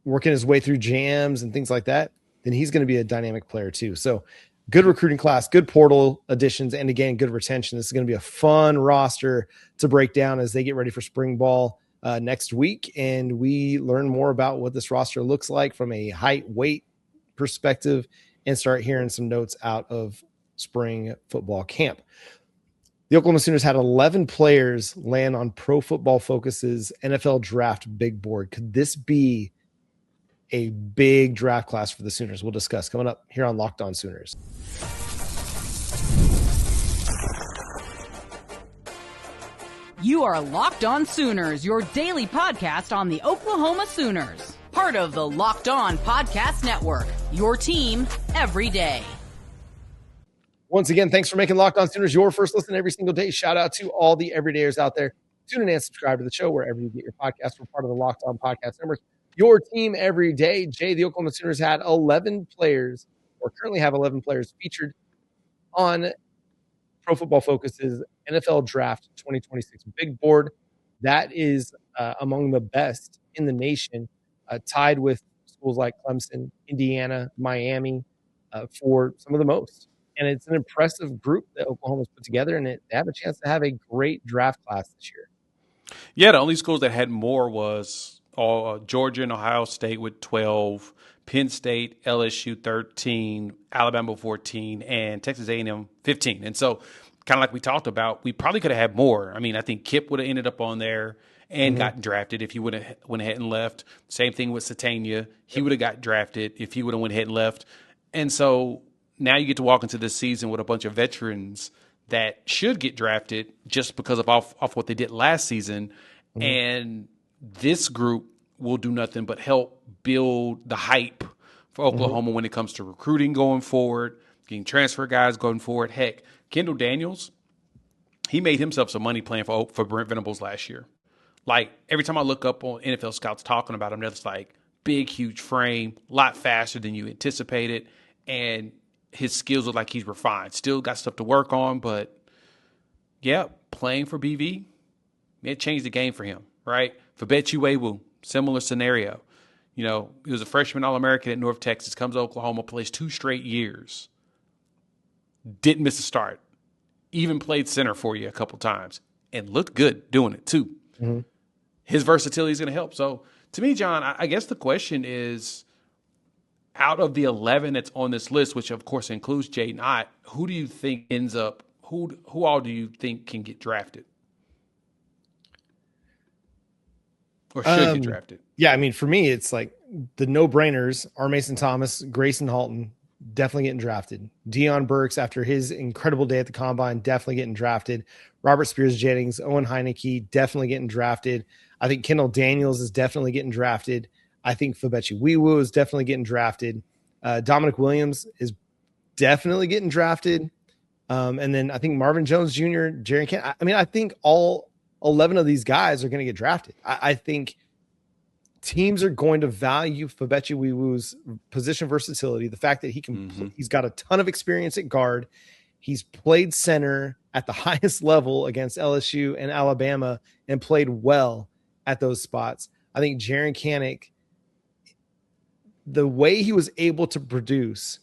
working his way through jams and things like that, then he's going to be a dynamic player too. So good recruiting class, good portal additions, and again, good retention. This is going to be a fun roster to break down as they get ready for spring ball next week. And we learn more about what this roster looks like from a height, weight perspective and start hearing some notes out of spring football camp. The Oklahoma Sooners had 11 players land on Pro Football Focus's NFL draft big board. Could this be a big draft class for the Sooners? We'll discuss coming up here on Locked On Sooners. You are Locked On Sooners, your daily podcast on the Oklahoma Sooners. Part of the Locked On Podcast Network, your team every day. Once again, thanks for making Locked On Sooners your first listen every single day. Shout out to all the everydayers out there. Tune in and subscribe to the show wherever you get your podcast. We're part of the Locked On Podcast Network, your team every day. Jay, the Oklahoma Sooners had 11 players, or currently have 11 players featured on Pro Football Focus's NFL Draft 2026 big board. That is among the best in the nation, tied with schools like Clemson, Indiana, Miami, for some of the most. And it's an impressive group that Oklahoma's put together, and they have a chance to have a great draft class this year. Yeah, the only schools that had more was Georgia and Ohio State with 12, Penn State, LSU 13, Alabama 14, and Texas A&M 15. And so, kind of like we talked about, we probably could have had more. I mean, I think Kip would have ended up on there and gotten drafted if he would have went ahead and left. Same thing with Satania. He would have got drafted if he would have went ahead and left. And so now you get to walk into this season with a bunch of veterans that should get drafted just because of off what they did last season. And this group will do nothing but help build the hype for Oklahoma when it comes to recruiting going forward, getting transfer guys going forward. Heck, Kendall Daniels, he made himself some money playing for Brent Venables last year. Like, every time I look up on NFL scouts talking about him, they're just like, big, huge frame, a lot faster than you anticipated, and his skills look like he's refined. Still got stuff to work on, but yeah, playing for BV, it changed the game for him, right? For Betu Ewu, similar scenario. You know, he was a freshman All-American at North Texas, comes to Oklahoma, plays 2 straight years, didn't miss a start, even played center for you a couple times, and looked good doing it too. His versatility is going to help. So to me, John, I guess the question is, out of the 11 that's on this list, which of course includes Jaden Ott, who do you think ends up, who all do you think can get drafted? Or should get drafted? Yeah, I mean, for me, it's like the no-brainers are Mason Thomas, Grayson Halton, definitely getting drafted. Deion Burks, after his incredible day at the Combine, definitely getting drafted. Robert Spears-Jennings, Owen Heineke, definitely getting drafted. I think Kendall Daniels is definitely getting drafted. I think Fabechi Wiwu is definitely getting drafted. Dominic Williams is definitely getting drafted. And then I think Marvin Jones Jr., Jerry Kent. I mean, I think all 11 of these guys are going to get drafted. I think teams are going to value Fabechi Wiwu's position versatility, the fact that he can, he's got a ton of experience at guard. He's played center at the highest level against LSU and Alabama and played well at those spots. I think Jaren Kanak, the way he was able to produce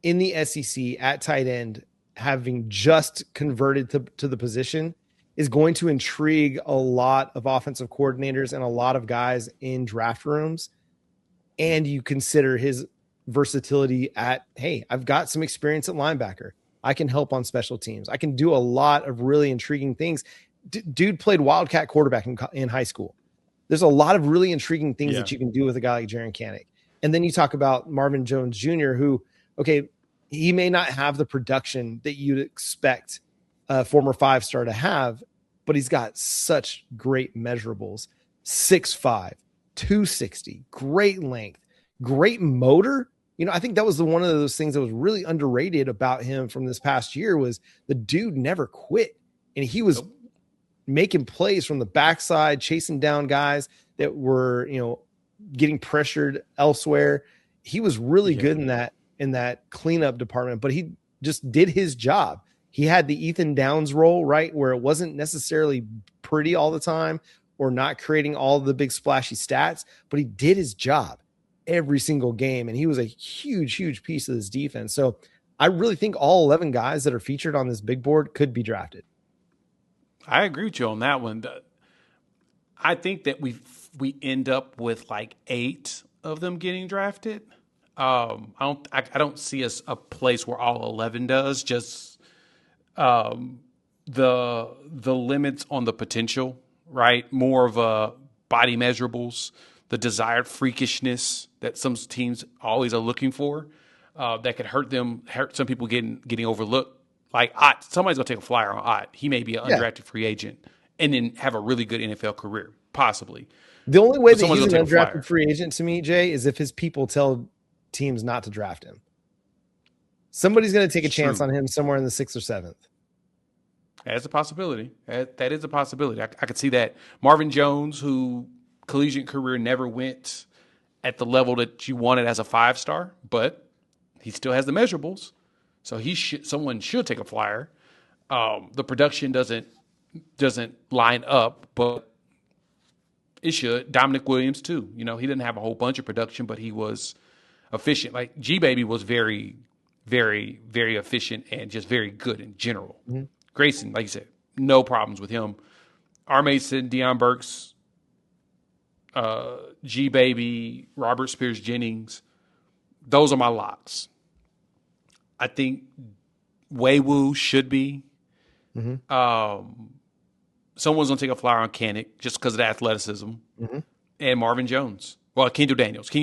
in the SEC at tight end, having just converted to the position, is going to intrigue a lot of offensive coordinators and a lot of guys in draft rooms. And you consider his versatility at, hey, I've got some experience at linebacker. I can help on special teams. I can do a lot of really intriguing things. Dude played Wildcat quarterback in high school. There's a lot of really intriguing things that you can do with a guy like Jaren Kanak. And then you talk about Marvin Jones Jr., who, okay, he may not have the production that you'd expect a former 5-star to have, but he's got such great measurables. 6'5", 260, great length, great motor. You know, I think that was one of those things that was really underrated about him from this past year was the dude never quit. And he was making plays from the backside, chasing down guys that were, you know, getting pressured elsewhere. He was really good in that cleanup department, but he just did his job. He had the Ethan Downs role, right, where it wasn't necessarily pretty all the time, or not creating all the big splashy stats, but he did his job every single game. And he was a huge, huge piece of this defense. So I really think all 11 guys that are featured on this big board could be drafted. I agree with you on that one. I think that we end up with like 8 of them getting drafted. I don't see a place where all 11 does. Just the limits on the potential, right? More of a body measurables, the desired freakishness that some teams always are looking for, that could hurt some people getting overlooked. Like Ott, somebody's gonna take a flyer on Ott. He may be an undrafted free agent and then have a really good NFL career, possibly. The only way that someone's he's an gonna take a undrafted free agent to me, Jay, is if his people tell teams not to draft him. Somebody's going to take a chance on him somewhere in the 6th or 7th. That's a possibility. That is a possibility. I could see that. Marvin Jones, who collegiate career never went at the level that you wanted as a 5-star, but he still has the measurables. So someone should take a flyer. The production doesn't line up, but it should. Dominic Williams too. He didn't have a whole bunch of production, but he was efficient. Like G-Baby was very, very, very efficient and just very good in general. Mm-hmm. Grayson, like you said, no problems with him. R. Mason, Deion Burks, G-Baby, Robert Spears Jennings, those are my locks. I think Waywu should be. Mm-hmm. Someone's going to take a flyer on Kanik just because of the athleticism. Mm-hmm. And Marvin Jones. Well, Kenyo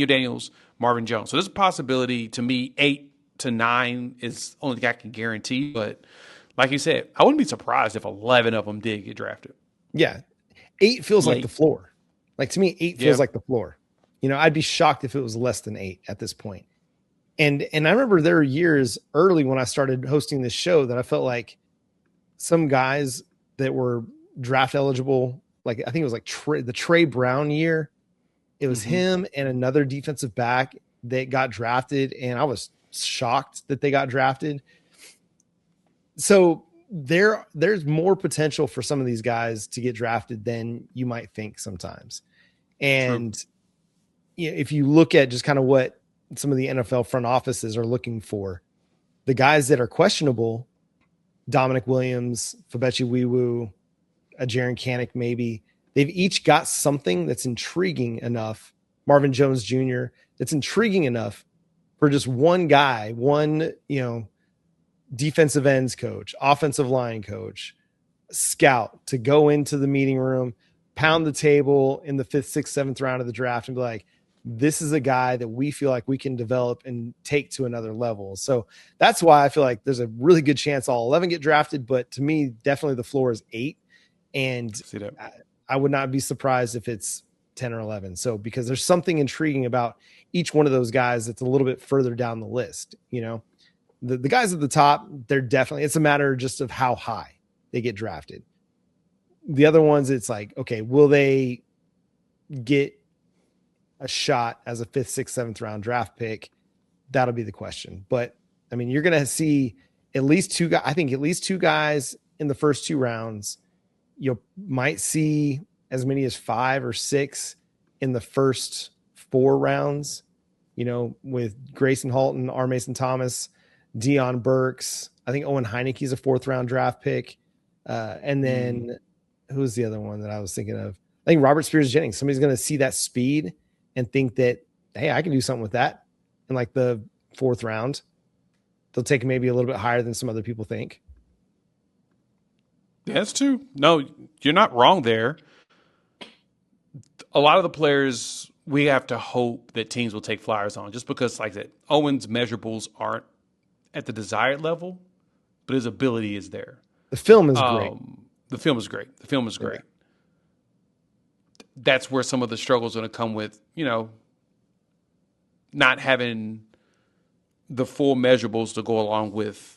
Daniels, Marvin Jones. So there's a possibility to me 8 to 9 is the only thing I can guarantee. But like you said, I wouldn't be surprised if 11 of them did get drafted. Yeah. 8 feels like the floor. Like to me, 8 feels like the floor. I'd be shocked if it was less than 8 at this point. And I remember there were years early when I started hosting this show that I felt like some guys that were draft eligible, like I think it was like the Trey Brown year. It was him and another defensive back that got drafted, and I was shocked that they got drafted. So there's more potential for some of these guys to get drafted than you might think sometimes. And if you look at just kind of what some of the NFL front offices are looking for, the guys that are questionable, Dominic Williams, Fabechi Wewoo, Jaron Kanik, maybe, they've each got something that's intriguing enough. Marvin Jones Jr., that's intriguing enough for just one guy, defensive ends coach, offensive line coach, scout to go into the meeting room, pound the table in the 5th, 6th, 7th round of the draft and be like, this is a guy that we feel like we can develop and take to another level. So that's why I feel like there's a really good chance all 11 get drafted. But to me, definitely the floor is 8. And I would not be surprised if it's 10 or 11. So because there's something intriguing about each one of those guys that's a little bit further down the list. The guys at the top, they're definitely, it's a matter just of how high they get drafted. The other ones, it's like, okay, will they get a shot as a 5th, 6th, 7th round draft pick? That'll be the question. But I mean, you're going to see at least 2 guys. I think at least 2 guys in the first 2 rounds. You might see as many as 5 or 6 in the first 4 rounds, with Grayson Halton, R. Mason Thomas, Deion Burks. I think Owen Heineke is a 4th round draft pick. And then who's the other one that I was thinking of? I think Robert Spears Jennings. Somebody's going to see that speed and think that, hey, I can do something with that in like the 4th round. They'll take maybe a little bit higher than some other people think. That's true. No, you're not wrong there. A lot of the players we have to hope that teams will take flyers on just because, like that, Owen's measurables aren't at the desired level, but his ability is there. The film is great. The film is great. Yeah. That's where some of the struggles are going to come with, not having the full measurables to go along with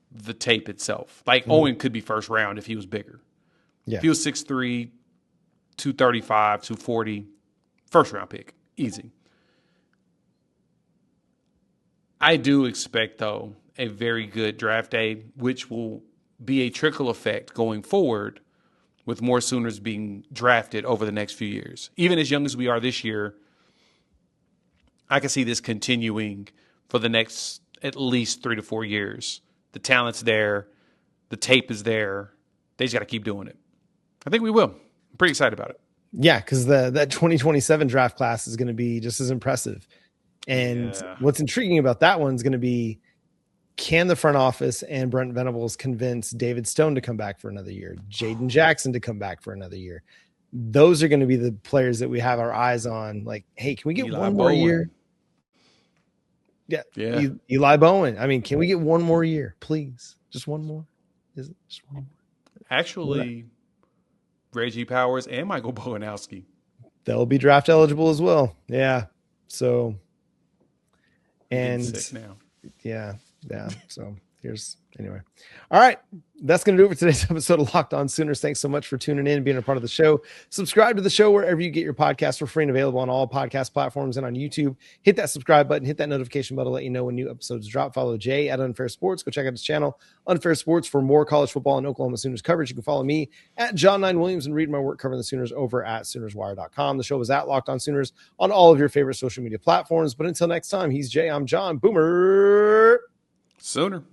the tape itself. Like Owen could be first round if he was bigger. Yeah. If he was 6'3", 235, 240, first round pick, easy. I do expect, though, a very good draft day, which will be a trickle effect going forward with more Sooners being drafted over the next few years. Even as young as we are this year, I can see this continuing for the next at least 3 to 4 years. The talent's there. The tape is there. They just got to keep doing it. I think we will. I'm pretty excited about it. Yeah, because that 2027 draft class is going to be just as impressive. And what's intriguing about that one is going to be, can the front office and Brent Venables convince David Stone to come back for another year, Jaden Jackson to come back for another year? Those are going to be the players that we have our eyes on. Like, hey, can we get one more year? Yeah. Eli Bowen. I mean, can we get one more year, please? Just one more? Is it just one more? Actually, Reggie Powers and Michael Bowanowski. They'll be draft eligible as well. Yeah. So, and sick now. Yeah. So anyway. All right. That's going to do it for today's episode of Locked On Sooners. Thanks so much for tuning in and being a part of the show. Subscribe to the show wherever you get your podcasts for free and available on all podcast platforms and on YouTube. Hit that subscribe button, hit that notification button to let you know when new episodes drop. Follow Jay at Unfair Sports. Go check out his channel, Unfair Sports, for more college football and Oklahoma Sooners coverage. You can follow me at John 9 Williams and read my work covering the Sooners over at SoonersWire.com. The show is at Locked On Sooners on all of your favorite social media platforms. But until next time, he's Jay, I'm John. Boomer Sooner.